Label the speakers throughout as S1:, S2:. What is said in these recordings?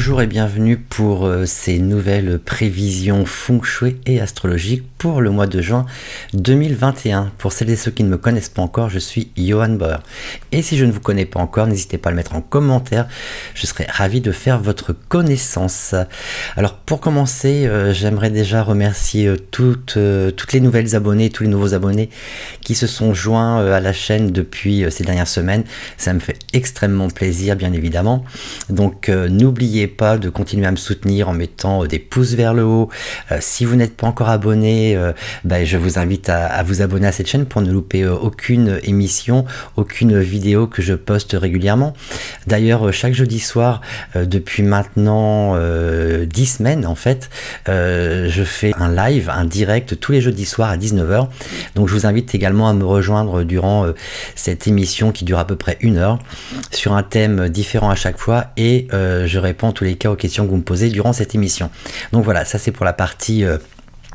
S1: Bonjour et bienvenue pour ces nouvelles prévisions feng shui et astrologiques pour le mois de juin 2021. Pour celles et ceux qui ne me connaissent pas encore, je suis Johan Bauer. Et si je ne vous connais pas encore, n'hésitez pas à le mettre en commentaire, je serai ravi de faire votre connaissance. Alors pour commencer, j'aimerais déjà remercier toutes les nouvelles abonnées, tous les nouveaux abonnés qui se sont joints à la chaîne depuis ces dernières semaines. Ça me fait extrêmement plaisir, bien évidemment. Donc n'oubliez pas de continuer à me soutenir en mettant des pouces vers le haut. Si vous n'êtes pas encore abonné, je vous invite à vous abonner à cette chaîne pour ne louper aucune émission, aucune vidéo que je poste régulièrement. D'ailleurs, chaque jeudi soir, depuis maintenant 10 semaines en fait, je fais un live, un direct tous les jeudis soirs à 19 h. Donc je vous invite également à me rejoindre durant cette émission qui dure à peu près 1 heure sur un thème différent à chaque fois, et je réponds en tous les cas aux questions que vous me posez durant cette émission. Donc voilà, ça c'est pour la partie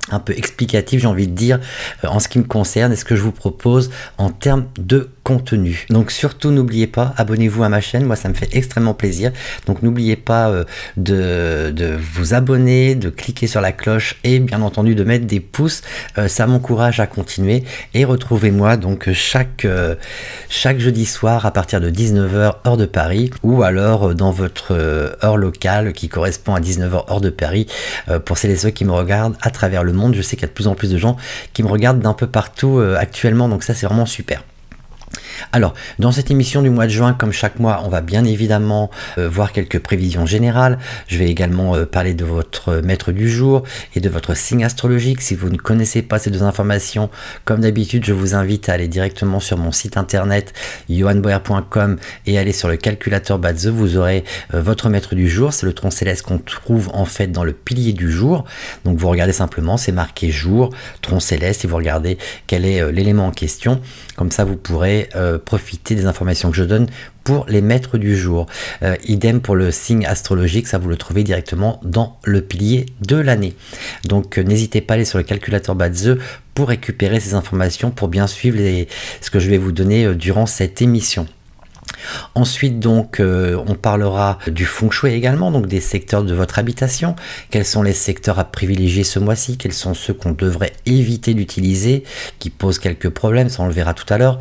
S1: un peu explicative, j'ai envie de dire, en ce qui me concerne et ce que je vous propose en termes de contenu. Donc surtout n'oubliez pas, abonnez-vous à ma chaîne, moi ça me fait extrêmement plaisir. Donc n'oubliez pas de vous abonner, de cliquer sur la cloche et bien entendu de mettre des pouces, ça m'encourage à continuer. Et retrouvez-moi donc chaque jeudi soir à partir de 19 h heure de Paris, ou alors dans votre heure locale qui correspond à 19 h heure de Paris, pour celles et ceux qui me regardent à travers le monde. Je sais qu'il y a de plus en plus de gens qui me regardent d'un peu partout actuellement, donc ça c'est vraiment super. Alors, dans cette émission du mois de juin, comme chaque mois, on va bien évidemment voir quelques prévisions générales. Je vais également parler de votre maître du jour et de votre signe astrologique. Si vous ne connaissez pas ces deux informations, comme d'habitude, je vous invite à aller directement sur mon site internet johanbauer.com et aller sur le calculateur Bazeux. Vous aurez votre maître du jour. C'est le tronc céleste qu'on trouve en fait dans le pilier du jour. Donc vous regardez simplement, c'est marqué jour, tronc céleste, et vous regardez quel est l'élément en question. Comme ça, vous pourrez profiter des informations que je donne pour les maîtres du jour. Idem pour le signe astrologique, ça vous le trouvez directement dans le pilier de l'année. Donc n'hésitez pas à aller sur le calculateur Bazeux pour récupérer ces informations, pour bien suivre ce que je vais vous donner durant cette émission. Ensuite donc on parlera du feng shui également, donc des secteurs de votre habitation. Quels sont les secteurs à privilégier ce mois-ci, quels sont ceux qu'on devrait éviter d'utiliser, qui posent quelques problèmes, ça on le verra tout à l'heure.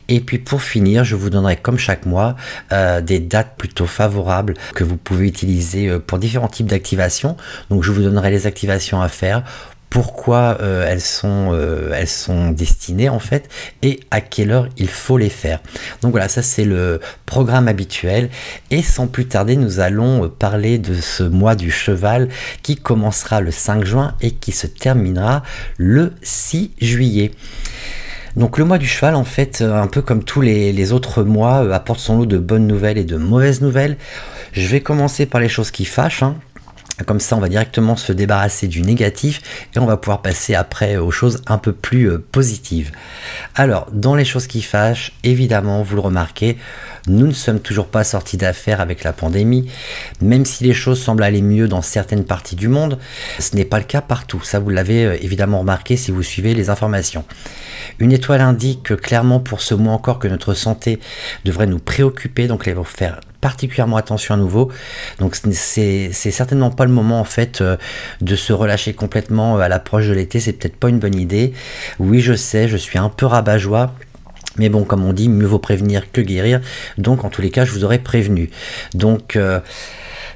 S1: Et puis pour finir, je vous donnerai comme chaque mois des dates plutôt favorables que vous pouvez utiliser pour différents types d'activations. Donc je vous donnerai les activations à faire, pourquoi elles sont destinées en fait, et à quelle heure il faut les faire. Donc voilà, ça c'est le programme habituel, et sans plus tarder nous allons parler de ce mois du cheval qui commencera le 5 juin et qui se terminera le 6 juillet. Donc le mois du cheval, en fait, un peu comme tous les autres mois, apporte son lot de bonnes nouvelles et de mauvaises nouvelles. Je vais commencer par les choses qui fâchent, hein. Comme ça, on va directement se débarrasser du négatif et on va pouvoir passer après aux choses un peu plus positives. Alors, dans les choses qui fâchent, évidemment, vous le remarquez, nous ne sommes toujours pas sortis d'affaires avec la pandémie. Même si les choses semblent aller mieux dans certaines parties du monde, ce n'est pas le cas partout. Ça, vous l'avez évidemment remarqué si vous suivez les informations. Une étoile indique clairement pour ce mois encore que notre santé devrait nous préoccuper, donc il faut faire particulièrement attention à nouveau. Donc c'est certainement pas le moment en fait de se relâcher complètement à l'approche de l'été. C'est peut-être pas une bonne idée. Oui, je sais, je suis un peu rabat-joie, mais bon, comme on dit, mieux vaut prévenir que guérir. Donc en tous les cas, je vous aurais prévenu. Donc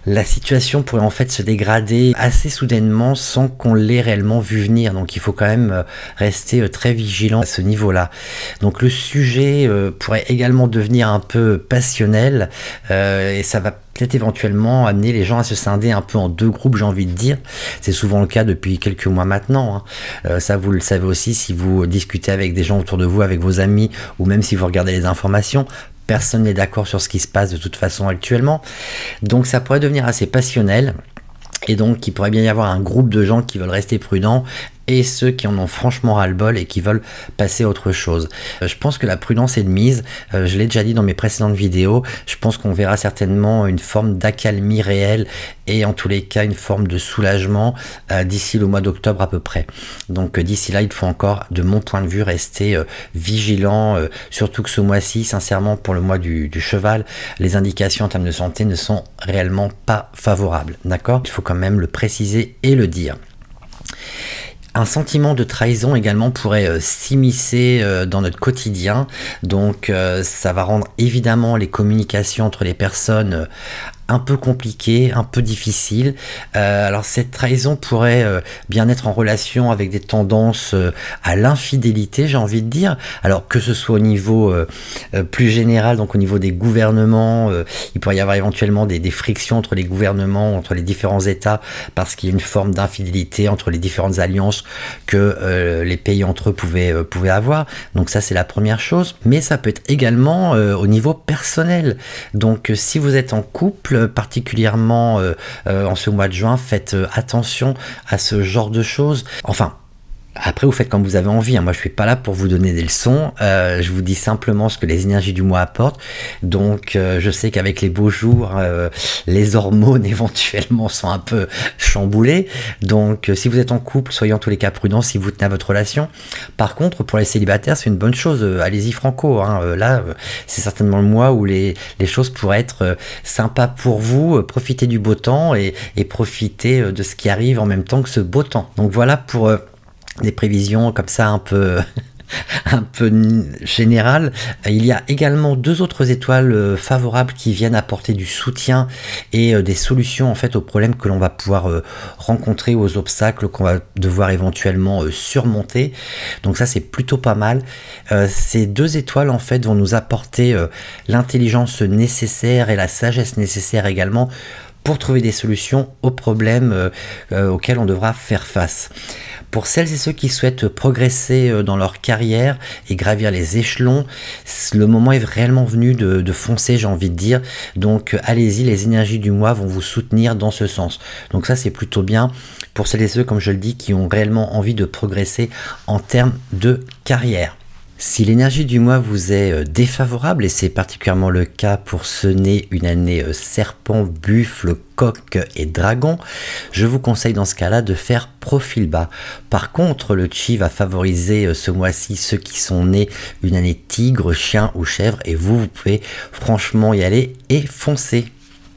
S1: la situation pourrait en fait se dégrader assez soudainement sans qu'on l'ait réellement vu venir. Donc il faut quand même rester très vigilant à ce niveau-là. Donc le sujet pourrait également devenir un peu passionnel, et ça va peut-être éventuellement amener les gens à se scinder un peu en deux groupes, j'ai envie de dire. C'est souvent le cas depuis quelques mois maintenant, hein. Ça vous le savez aussi si vous discutez avec des gens autour de vous, avec vos amis, ou même si vous regardez les informations. Personne n'est d'accord sur ce qui se passe de toute façon actuellement. Donc ça pourrait devenir assez passionnel. Et donc il pourrait bien y avoir un groupe de gens qui veulent rester prudents et ceux qui en ont franchement ras-le-bol et qui veulent passer à autre chose. Je pense que la prudence est de mise, je l'ai déjà dit dans mes précédentes vidéos, je pense qu'on verra certainement une forme d'accalmie réelle et en tous les cas une forme de soulagement d'ici le mois d'octobre à peu près. Donc d'ici là, il faut encore, de mon point de vue, rester vigilant, surtout que ce mois-ci, sincèrement, pour le mois du cheval, les indications en termes de santé ne sont réellement pas favorables, d'accord? Il faut quand même le préciser et le dire. Un sentiment de trahison également pourrait s'immiscer dans notre quotidien, donc ça va rendre évidemment les communications entre les personnes un peu compliqué, un peu difficile. Alors cette trahison pourrait bien être en relation avec des tendances à l'infidélité, j'ai envie de dire. Alors que ce soit au niveau plus général, donc au niveau des gouvernements, il pourrait y avoir éventuellement des frictions entre les gouvernements, entre les différents États, parce qu'il y a une forme d'infidélité entre les différentes alliances que les pays entre eux pouvaient avoir. Donc ça, c'est la première chose. Mais ça peut être également au niveau personnel. Donc si vous êtes en couple, particulièrement en ce mois de juin, faites attention à ce genre de choses. Enfin, après vous faites comme vous avez envie, hein. Moi je suis pas là pour vous donner des leçons, je vous dis simplement ce que les énergies du mois apportent. Donc je sais qu'avec les beaux jours, les hormones éventuellement sont un peu chamboulées. Donc si vous êtes en couple, soyez en tous les cas prudents si vous tenez à votre relation. Par contre, pour les célibataires, c'est une bonne chose, allez-y franco, hein. Là c'est certainement le mois où les choses pourraient être sympas pour vous. Profitez du beau temps et profitez de ce qui arrive en même temps que ce beau temps. Donc voilà pour des prévisions comme ça un peu un peu générales. Il y a également deux autres étoiles favorables qui viennent apporter du soutien et des solutions en fait aux problèmes que l'on va pouvoir rencontrer, aux obstacles qu'on va devoir éventuellement surmonter. Donc ça, c'est plutôt pas mal. Ces deux étoiles en fait vont nous apporter l'intelligence nécessaire et la sagesse nécessaire également pour trouver des solutions aux problèmes auxquels on devra faire face. Pour celles et ceux qui souhaitent progresser dans leur carrière et gravir les échelons, le moment est réellement venu de foncer, j'ai envie de dire. Donc allez-y, les énergies du mois vont vous soutenir dans ce sens. Donc ça, c'est plutôt bien pour celles et ceux, comme je le dis, qui ont réellement envie de progresser en termes de carrière. Si l'énergie du mois vous est défavorable, et c'est particulièrement le cas pour ce nez une année serpent, buffle, coq et dragon, je vous conseille dans ce cas-là de faire profil bas. Par contre, le chi va favoriser ce mois-ci ceux qui sont nés une année tigre, chien ou chèvre, et vous pouvez franchement y aller et foncer.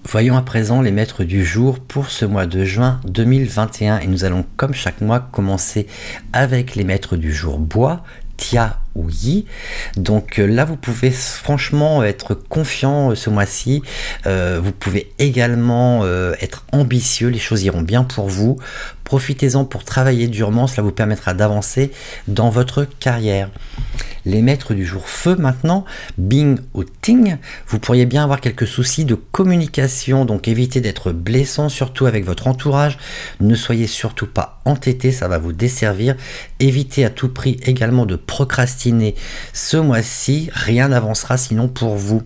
S1: Voyons à présent les maîtres du jour pour ce mois de juin 2021, et nous allons comme chaque mois commencer avec les maîtres du jour bois, Tia ou Yi. Donc là vous pouvez franchement être confiant ce mois-ci, vous pouvez également être ambitieux, les choses iront bien pour vous, profitez-en pour travailler durement, cela vous permettra d'avancer dans votre carrière. Les maîtres du jour feu maintenant, Bing ou Ting, vous pourriez bien avoir quelques soucis de communication, donc évitez d'être blessant, surtout avec votre entourage, ne soyez surtout pas entêté, ça va vous desservir, évitez à tout prix également de procrastiner ce mois-ci, rien n'avancera sinon pour vous.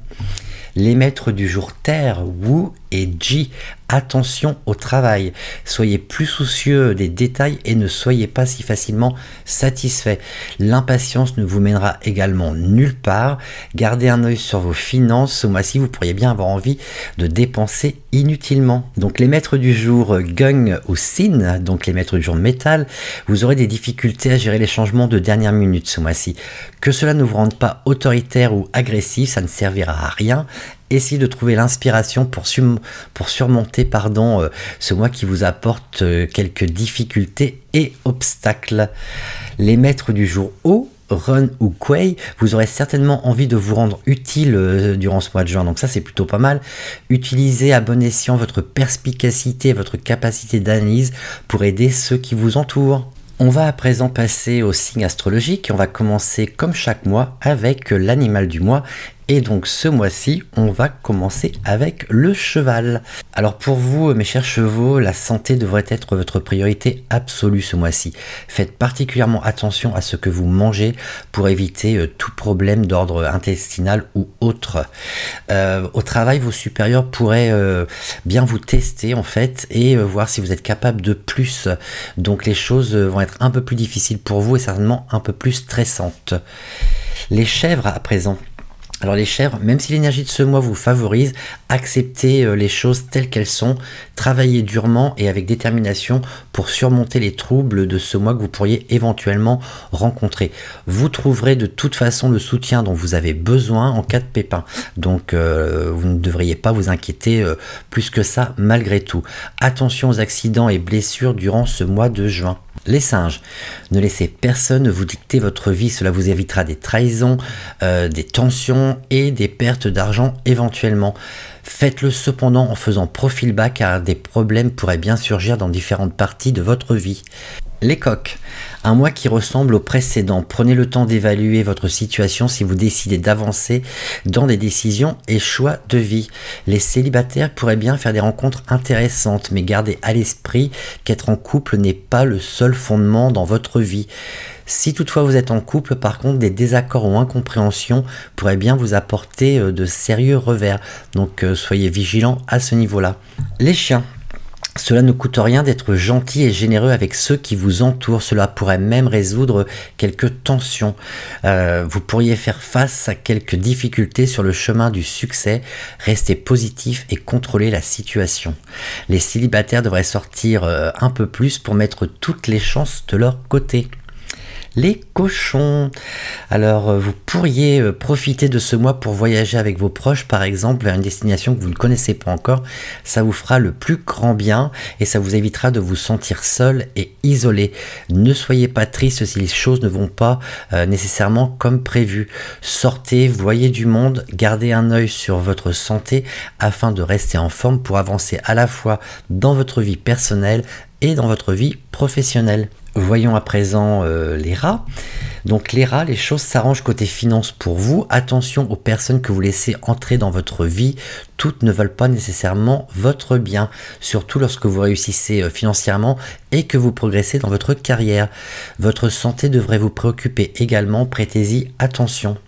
S1: Les maîtres du jour terre, Wu et Ji, attention au travail, soyez plus soucieux des détails et ne soyez pas si facilement satisfait. L'impatience ne vous mènera également nulle part, gardez un œil sur vos finances, ce mois-ci vous pourriez bien avoir envie de dépenser inutilement. Donc les maîtres du jour Gung ou Sin, donc les maîtres du jour métal, vous aurez des difficultés à gérer les changements de dernière minute ce mois-ci. Que cela ne vous rende pas autoritaire ou agressif, ça ne servira à rien. Essayez de trouver l'inspiration pour surmonter ce mois qui vous apporte quelques difficultés et obstacles. Les maîtres du jour haut, Run ou Kuei, vous aurez certainement envie de vous rendre utile durant ce mois de juin, donc ça c'est plutôt pas mal. Utilisez à bon escient votre perspicacité, votre capacité d'analyse pour aider ceux qui vous entourent. On va à présent passer au signe astrologique et on va commencer comme chaque mois avec l'animal du mois Et donc ce mois-ci, on va commencer avec le cheval. Alors pour vous, mes chers chevaux, la santé devrait être votre priorité absolue ce mois-ci. Faites particulièrement attention à ce que vous mangez pour éviter tout problème d'ordre intestinal ou autre. Au travail, vos supérieurs pourraient bien vous tester en fait et voir si vous êtes capable de plus. Donc les choses vont être un peu plus difficiles pour vous et certainement un peu plus stressantes. Les chèvres à présent. Alors les chèvres, même si l'énergie de ce mois vous favorise, acceptez les choses telles qu'elles sont, travaillez durement et avec détermination pour surmonter les troubles de ce mois que vous pourriez éventuellement rencontrer. Vous trouverez de toute façon le soutien dont vous avez besoin en cas de pépin. Donc vous ne devriez pas vous inquiéter plus que ça malgré tout. Attention aux accidents et blessures durant ce mois de juin. Les singes, ne laissez personne vous dicter votre vie, cela vous évitera des trahisons, des tensions et des pertes d'argent éventuellement. Faites-le cependant en faisant profil bas car des problèmes pourraient bien surgir dans différentes parties de votre vie. Les coqs, un mois qui ressemble au précédent. Prenez le temps d'évaluer votre situation si vous décidez d'avancer dans des décisions et choix de vie. Les célibataires pourraient bien faire des rencontres intéressantes, mais gardez à l'esprit qu'être en couple n'est pas le seul fondement dans votre vie. Si toutefois vous êtes en couple, par contre, des désaccords ou incompréhensions pourraient bien vous apporter de sérieux revers. Donc soyez vigilants à ce niveau-là. Les chiens. Cela ne coûte rien d'être gentil et généreux avec ceux qui vous entourent. Cela pourrait même résoudre quelques tensions. Vous pourriez faire face à quelques difficultés sur le chemin du succès. Restez positif et contrôlez la situation. Les célibataires devraient sortir un peu plus pour mettre toutes les chances de leur côté. Les cochons. Alors, vous pourriez profiter de ce mois pour voyager avec vos proches, par exemple, vers une destination que vous ne connaissez pas encore. Ça vous fera le plus grand bien et ça vous évitera de vous sentir seul et isolé. Ne soyez pas triste si les choses ne vont pas nécessairement comme prévu. Sortez, voyez du monde, gardez un œil sur votre santé afin de rester en forme pour avancer à la fois dans votre vie personnelle et dans votre vie professionnelle. Voyons à présent les rats. Donc les rats, les choses s'arrangent côté finance pour vous. Attention aux personnes que vous laissez entrer dans votre vie. Toutes ne veulent pas nécessairement votre bien, surtout lorsque vous réussissez financièrement et que vous progressez dans votre carrière. Votre santé devrait vous préoccuper également, prêtez-y attention.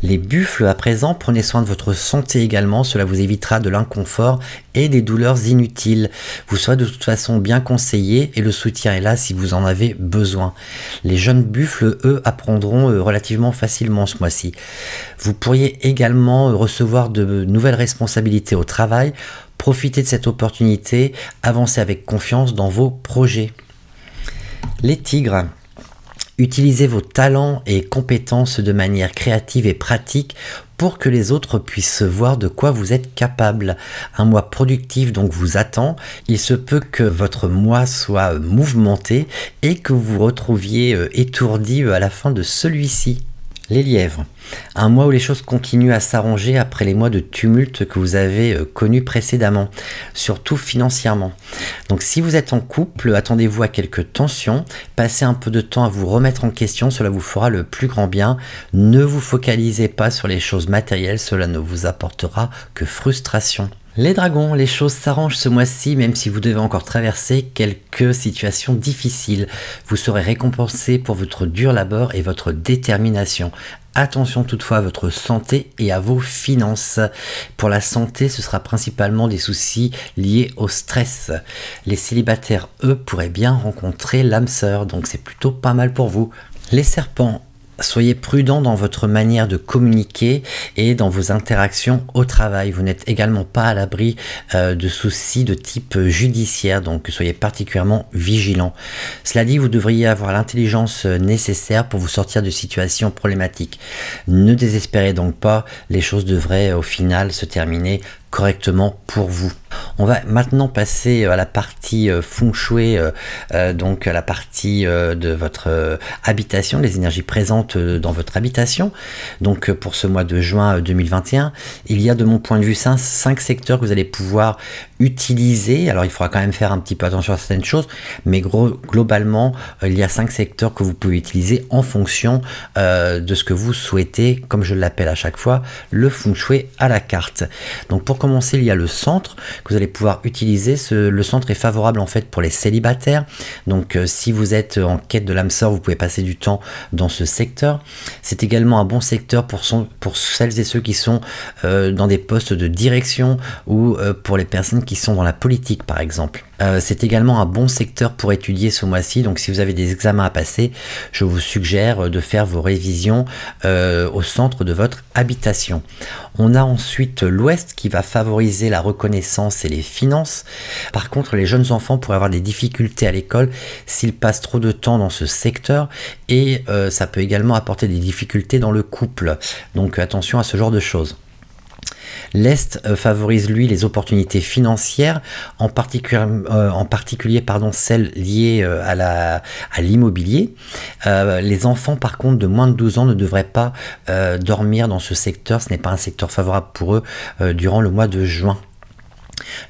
S1: Les buffles à présent, prenez soin de votre santé également, cela vous évitera de l'inconfort et des douleurs inutiles. Vous serez de toute façon bien conseillé et le soutien est là si vous en avez besoin. Les jeunes buffles, eux, apprendront relativement facilement ce mois-ci. Vous pourriez également recevoir de nouvelles responsabilités au travail. Profitez de cette opportunité, avancez avec confiance dans vos projets. Les tigres. Utilisez vos talents et compétences de manière créative et pratique pour que les autres puissent voir de quoi vous êtes capable. Un mois productif donc vous attend. Il se peut que votre mois soit mouvementé et que vous vous retrouviez étourdi à la fin de celui-ci. Les lièvres, un mois où les choses continuent à s'arranger après les mois de tumulte que vous avez connus précédemment, surtout financièrement. Donc si vous êtes en couple, attendez-vous à quelques tensions, passez un peu de temps à vous remettre en question, cela vous fera le plus grand bien. Ne vous focalisez pas sur les choses matérielles, cela ne vous apportera que frustration. Les dragons, les choses s'arrangent ce mois-ci, même si vous devez encore traverser quelques situations difficiles. Vous serez récompensé pour votre dur labeur et votre détermination. Attention toutefois à votre santé et à vos finances. Pour la santé, ce sera principalement des soucis liés au stress. Les célibataires, eux, pourraient bien rencontrer l'âme sœur, donc c'est plutôt pas mal pour vous. Les serpents. Soyez prudent dans votre manière de communiquer et dans vos interactions au travail. Vous n'êtes également pas à l'abri de soucis de type judiciaire, donc soyez particulièrement vigilant. Cela dit, vous devriez avoir l'intelligence nécessaire pour vous sortir de situations problématiques. Ne désespérez donc pas, les choses devraient au final se terminer correctement pour vous. On va maintenant passer à la partie feng shui, donc à la partie de votre habitation, les énergies présentes dans votre habitation. Donc pour ce mois de juin 2021, il y a de mon point de vue 5 secteurs que vous allez pouvoir utiliser. Alors il faudra quand même faire un petit peu attention à certaines choses, mais globalement il y a 5 secteurs que vous pouvez utiliser en fonction de ce que vous souhaitez, comme je l'appelle à chaque fois, le feng shui à la carte. Donc pour commencer, il y a le centre que vous allez pouvoir utiliser. Le centre est favorable en fait pour les célibataires. Donc si vous êtes en quête de l'âme sœur, vous pouvez passer du temps dans ce secteur. C'est également un bon secteur pour celles et ceux qui sont dans des postes de direction ou pour les personnes qui sont dans la politique par exemple. C'est également un bon secteur pour étudier ce mois-ci. Donc si vous avez des examens à passer, je vous suggère de faire vos révisions au centre de votre habitation. On a ensuite l'ouest qui va favoriser la reconnaissance et les finances. Par contre, les jeunes enfants pourraient avoir des difficultés à l'école s'ils passent trop de temps dans ce secteur, et ça peut également apporter des difficultés dans le couple. Donc attention à ce genre de choses. L'Est favorise lui les opportunités financières, en particulier celles liées à l'immobilier. Les enfants par contre de moins de 12 ans ne devraient pas dormir dans ce secteur, ce n'est pas un secteur favorable pour eux durant le mois de juin.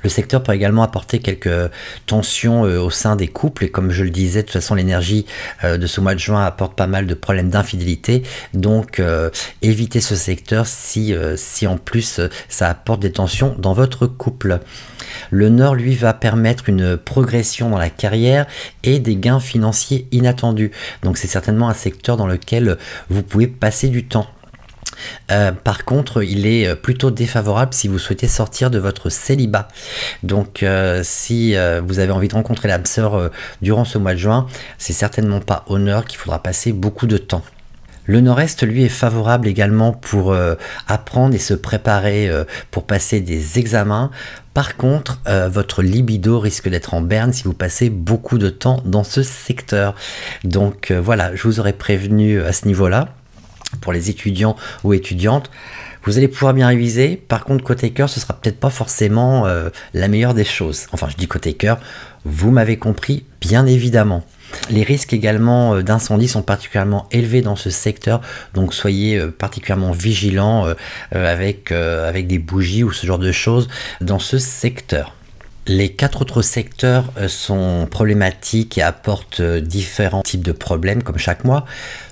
S1: Le secteur peut également apporter quelques tensions au sein des couples, et comme je le disais, de toute façon l'énergie de ce mois de juin apporte pas mal de problèmes d'infidélité, donc évitez ce secteur si en plus ça apporte des tensions dans votre couple. Le nord lui va permettre une progression dans la carrière et des gains financiers inattendus, donc c'est certainement un secteur dans lequel vous pouvez passer du temps. Par contre, il est plutôt défavorable si vous souhaitez sortir de votre célibat. Donc si vous avez envie de rencontrer l'âme sœur durant ce mois de juin, c'est certainement pas au nord qu'il faudra passer beaucoup de temps. Le nord-est, lui, est favorable également pour apprendre et se préparer pour passer des examens. Par contre, votre libido risque d'être en berne si vous passez beaucoup de temps dans ce secteur. Donc voilà, je vous aurais prévenu à ce niveau-là. Pour les étudiants ou étudiantes, vous allez pouvoir bien réviser. Par contre, côté cœur, ce sera peut-être pas forcément la meilleure des choses. Enfin, je dis côté cœur, vous m'avez compris, bien évidemment. Les risques également d'incendie sont particulièrement élevés dans ce secteur, donc soyez particulièrement vigilants avec des bougies ou ce genre de choses dans ce secteur. Les 4 autres secteurs sont problématiques et apportent différents types de problèmes comme chaque mois.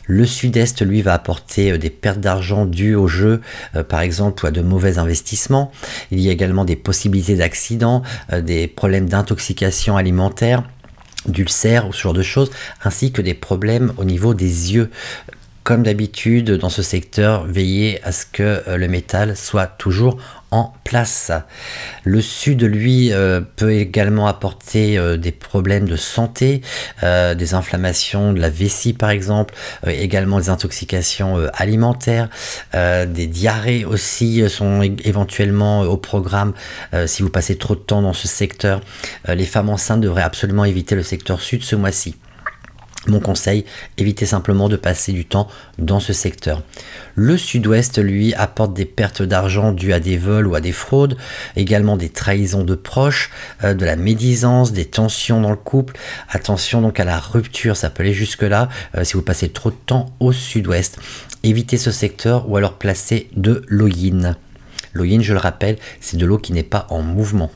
S1: Le sud-est, lui, va apporter des pertes d'argent dues au jeu, par exemple, ou à de mauvais investissements. Il y a également des possibilités d'accidents, des problèmes d'intoxication alimentaire, d'ulcères ou ce genre de choses, ainsi que des problèmes au niveau des yeux. Comme d'habitude, dans ce secteur, veillez à ce que le métal soit toujours en place. Le sud, lui, peut également apporter des problèmes de santé, des inflammations de la vessie par exemple, également des intoxications alimentaires, des diarrhées aussi sont éventuellement au programme si vous passez trop de temps dans ce secteur. Les femmes enceintes devraient absolument éviter le secteur sud ce mois-ci. Mon conseil, évitez simplement de passer du temps dans ce secteur. Le sud-ouest, lui, apporte des pertes d'argent dues à des vols ou à des fraudes, également des trahisons de proches, de la médisance, des tensions dans le couple. Attention donc à la rupture, ça peut aller jusque-là si vous passez trop de temps au sud-ouest. Évitez ce secteur ou alors placez de l'eau yin. L'eau yin, je le rappelle, c'est de l'eau qui n'est pas en mouvement.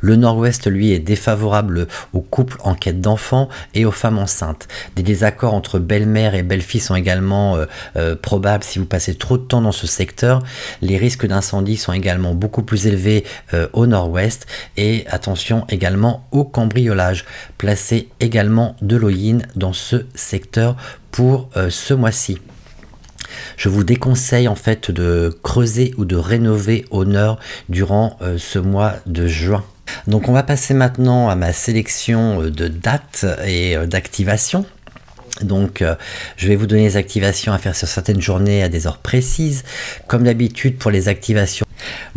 S1: Le nord-ouest, lui, est défavorable aux couples en quête d'enfants et aux femmes enceintes. Des désaccords entre belle-mère et belle-fille sont également probables si vous passez trop de temps dans ce secteur. Les risques d'incendie sont également beaucoup plus élevés au nord-ouest. Et attention également au cambriolage. Placez également de l'eau yin dans ce secteur pour ce mois-ci. Je vous déconseille en fait de creuser ou de rénover au nord durant ce mois de juin. Donc on va passer maintenant à ma sélection de dates et d'activations. Donc je vais vous donner les activations à faire sur certaines journées à des heures précises. Comme d'habitude pour les activations,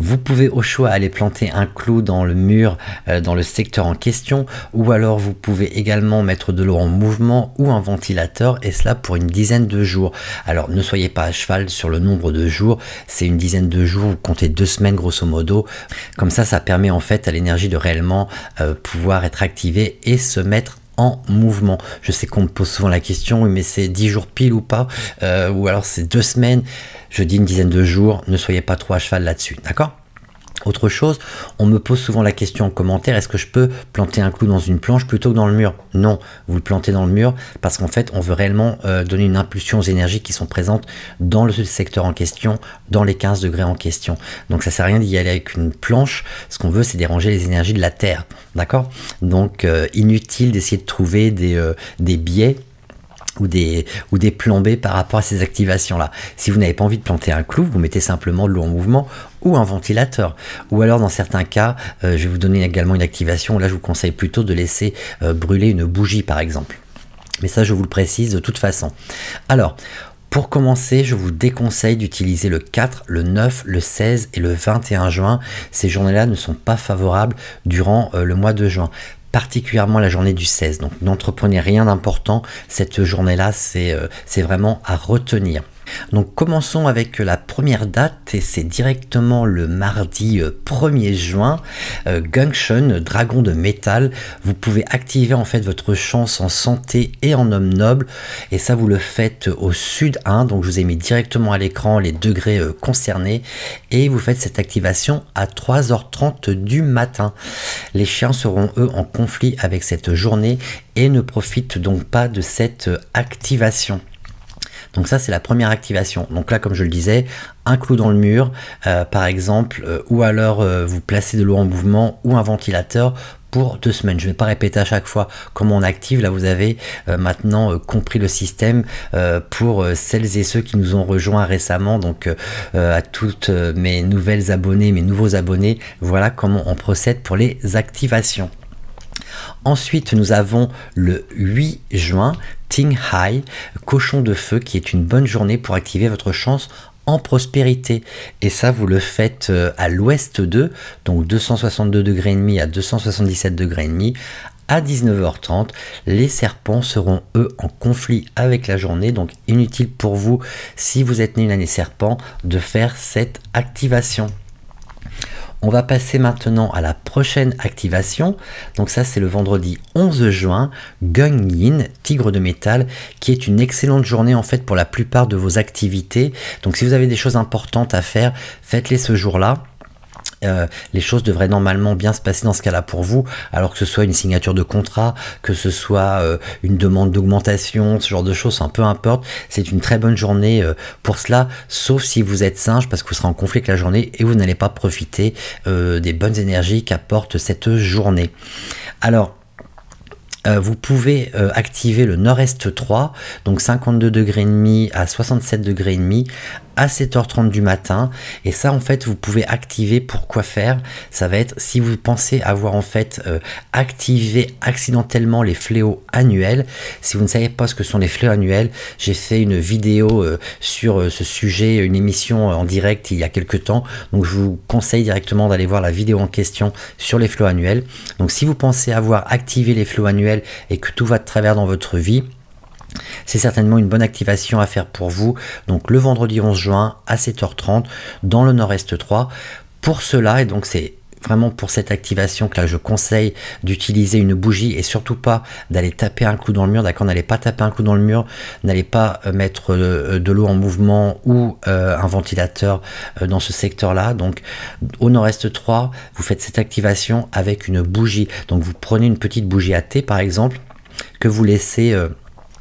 S1: vous pouvez au choix aller planter un clou dans le mur dans le secteur en question, ou alors vous pouvez également mettre de l'eau en mouvement ou un ventilateur, et cela pour une dizaine de jours. Alors ne soyez pas à cheval sur le nombre de jours, c'est une dizaine de jours, vous comptez 2 semaines grosso modo. Comme ça permet en fait à l'énergie de réellement pouvoir être activée et se mettre en mouvement. Je sais qu'on me pose souvent la question, oui, mais c'est 10 jours pile ou pas, ou alors c'est 2 semaines. Je dis une dizaine de jours, ne soyez pas trop à cheval là-dessus, d'accord? Autre chose, on me pose souvent la question en commentaire, est-ce que je peux planter un clou dans une planche plutôt que dans le mur? Non, vous le plantez dans le mur parce qu'en fait, on veut réellement donner une impulsion aux énergies qui sont présentes dans le secteur en question, dans les 15 degrés en question. Donc ça sert à rien d'y aller avec une planche, ce qu'on veut c'est déranger les énergies de la Terre, d'accord? Donc inutile d'essayer de trouver des biais ou des plans B par rapport à ces activations là. Si vous n'avez pas envie de planter un clou, vous mettez simplement de l'eau en mouvement ou un ventilateur, ou alors dans certains cas je vais vous donner également une activation. Là je vous conseille plutôt de laisser brûler une bougie par exemple, mais ça je vous le précise de toute façon. Alors pour commencer, je vous déconseille d'utiliser le 4, le 9, le 16 et le 21 juin. Ces journées-là ne sont pas favorables durant le mois de juin, particulièrement la journée du 16. Donc n'entreprenez rien d'important, cette journée-là, c'est vraiment à retenir. Donc commençons avec la première date et c'est directement le mardi 1er juin, Gunction, dragon de métal. Vous pouvez activer en fait votre chance en santé et en homme noble et ça vous le faites au sud 1, donc je vous ai mis directement à l'écran les degrés concernés et vous faites cette activation à 3h30 du matin. Les chiens seront eux en conflit avec cette journée et ne profitent donc pas de cette activation. Donc ça c'est la première activation. Donc là comme je le disais, un clou dans le mur par exemple, ou alors vous placez de l'eau en mouvement ou un ventilateur pour 2 semaines. Je ne vais pas répéter à chaque fois comment on active. Là vous avez maintenant compris le système pour celles et ceux qui nous ont rejoints récemment. Donc à toutes mes nouvelles abonnées, mes nouveaux abonnés, voilà comment on procède pour les activations. Ensuite, nous avons le 8 juin, Ting Hai, cochon de feu, qui est une bonne journée pour activer votre chance en prospérité. Et ça, vous le faites à l'ouest 2, donc 262 degrés et demi à 277 degrés et demi. À 19h30, les serpents seront eux en conflit avec la journée, donc inutile pour vous, si vous êtes né une année serpent, de faire cette activation. On va passer maintenant à la prochaine activation. Donc ça c'est le vendredi 11 juin, Gung Yin, tigre de métal, qui est une excellente journée en fait pour la plupart de vos activités. Donc si vous avez des choses importantes à faire, faites-les ce jour-là. Les choses devraient normalement bien se passer dans ce cas-là pour vous, alors que ce soit une signature de contrat, que ce soit une demande d'augmentation, ce genre de choses, enfin, peu importe, c'est une très bonne journée pour cela, sauf si vous êtes singe, parce que vous serez en conflit avec la journée et vous n'allez pas profiter des bonnes énergies qu'apporte cette journée. Alors, vous pouvez activer le nord-est 3, donc 52 degrés et demi à 67 degrés et demi à 7h30 du matin, et ça en fait vous pouvez activer pour quoi faire. Ça va être si vous pensez avoir en fait activé accidentellement les fléaux annuels. Si vous ne savez pas ce que sont les fléaux annuels, j'ai fait une vidéo sur ce sujet, une émission en direct il y a quelques temps, donc je vous conseille directement d'aller voir la vidéo en question sur les fléaux annuels. Donc si vous pensez avoir activé les fléaux annuels et que tout va de travers dans votre vie, c'est certainement une bonne activation à faire pour vous. Donc le vendredi 11 juin à 7h30 dans le nord-est 3. Pour cela, et donc c'est vraiment pour cette activation que là je conseille d'utiliser une bougie et surtout pas d'aller taper un clou dans le mur, d'accord? N'allez pas taper un clou dans le mur, n'allez pas mettre de l'eau en mouvement ou un ventilateur dans ce secteur là. Donc au nord-est 3, vous faites cette activation avec une bougie. Donc vous prenez une petite bougie à thé par exemple, que vous laissez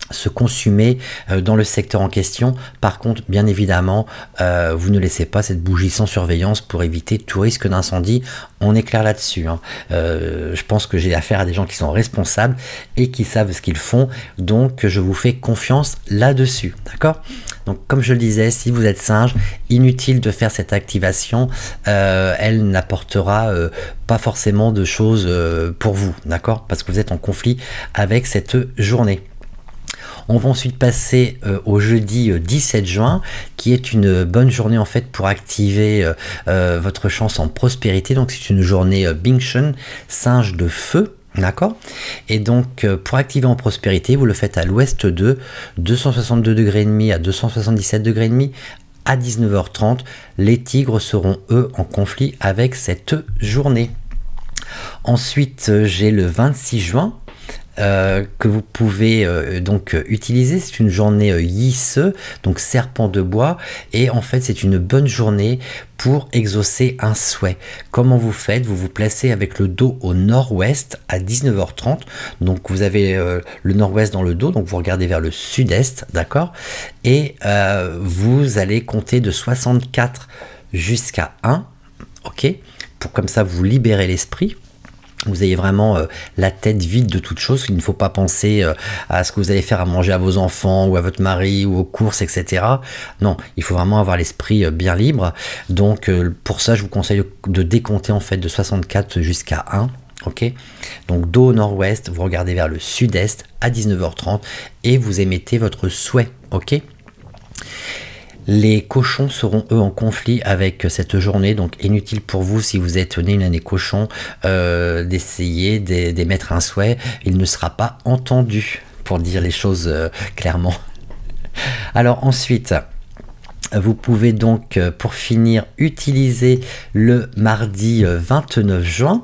S1: se consumer dans le secteur en question. Par contre, bien évidemment, vous ne laissez pas cette bougie sans surveillance pour éviter tout risque d'incendie. On est clair là-dessus, hein. Je pense que j'ai affaire à des gens qui sont responsables et qui savent ce qu'ils font, donc je vous fais confiance là-dessus, d'accord? Donc comme je le disais, si vous êtes singe, inutile de faire cette activation, elle n'apportera pas forcément de choses pour vous, d'accord? Parce que vous êtes en conflit avec cette journée. On va ensuite passer au jeudi 17 juin, qui est une bonne journée en fait pour activer votre chance en prospérité. Donc c'est une journée Bingshun, singe de feu. D'accord? Et donc pour activer en prospérité, vous le faites à l'ouest 2, 262 degrés et demi à 277 degrés et demi à 19h30. Les tigres seront eux en conflit avec cette journée. Ensuite j'ai le 26 juin. que vous pouvez donc utiliser. C'est une journée Yisse, donc serpent de bois, et en fait c'est une bonne journée pour exaucer un souhait. Comment vous faites? Vous vous placez avec le dos au nord-ouest à 19h30. Donc vous avez le nord-ouest dans le dos, donc vous regardez vers le sud-est, d'accord? Et vous allez compter de 64 jusqu'à 1, ok? Pour comme ça vous libérez l'esprit. Vous ayez vraiment la tête vide de toute chose. Il ne faut pas penser à ce que vous allez faire à manger à vos enfants ou à votre mari ou aux courses, etc. Non, il faut vraiment avoir l'esprit bien libre. Donc pour ça, je vous conseille de décompter en fait de 64 jusqu'à 1. Ok, donc dos au nord-ouest, vous regardez vers le sud-est à 19h30 et vous émettez votre souhait. Ok. Les cochons seront eux en conflit avec cette journée, donc inutile pour vous si vous êtes né une année cochon d'essayer d'émettre un souhait. Il ne sera pas entendu, pour dire les choses clairement. Alors ensuite, vous pouvez donc, pour finir, utiliser le mardi 29 juin.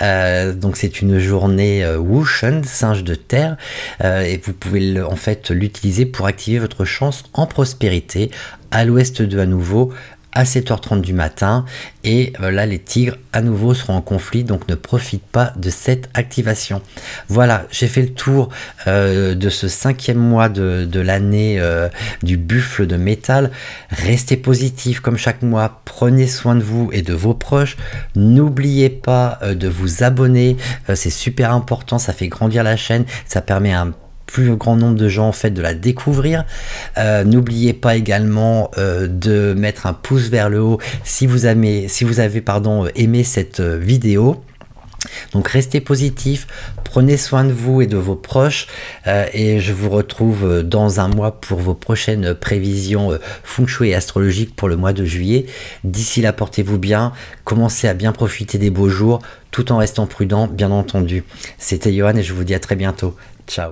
S1: Donc c'est une journée Wushen, singe de terre, et vous pouvez en fait l'utiliser pour activer votre chance en prospérité à l'ouest de à nouveau à 7h30 du matin, et là les tigres à nouveau seront en conflit, donc ne profite pas de cette activation. Voilà, j'ai fait le tour de ce 5e mois de l'année du buffle de métal. Restez positif comme chaque mois, prenez soin de vous et de vos proches, n'oubliez pas de vous abonner, c'est super important, ça fait grandir la chaîne, ça permet à un plus grand nombre de gens en fait de la découvrir. N'oubliez pas également de mettre un pouce vers le haut si vous avez aimé cette vidéo. Donc restez positif, prenez soin de vous et de vos proches, et je vous retrouve dans un mois pour vos prochaines prévisions feng shui et astrologiques pour le mois de juillet. D'ici là, portez-vous bien, commencez à bien profiter des beaux jours tout en restant prudent, bien entendu. C'était Johan et je vous dis à très bientôt. Ciao.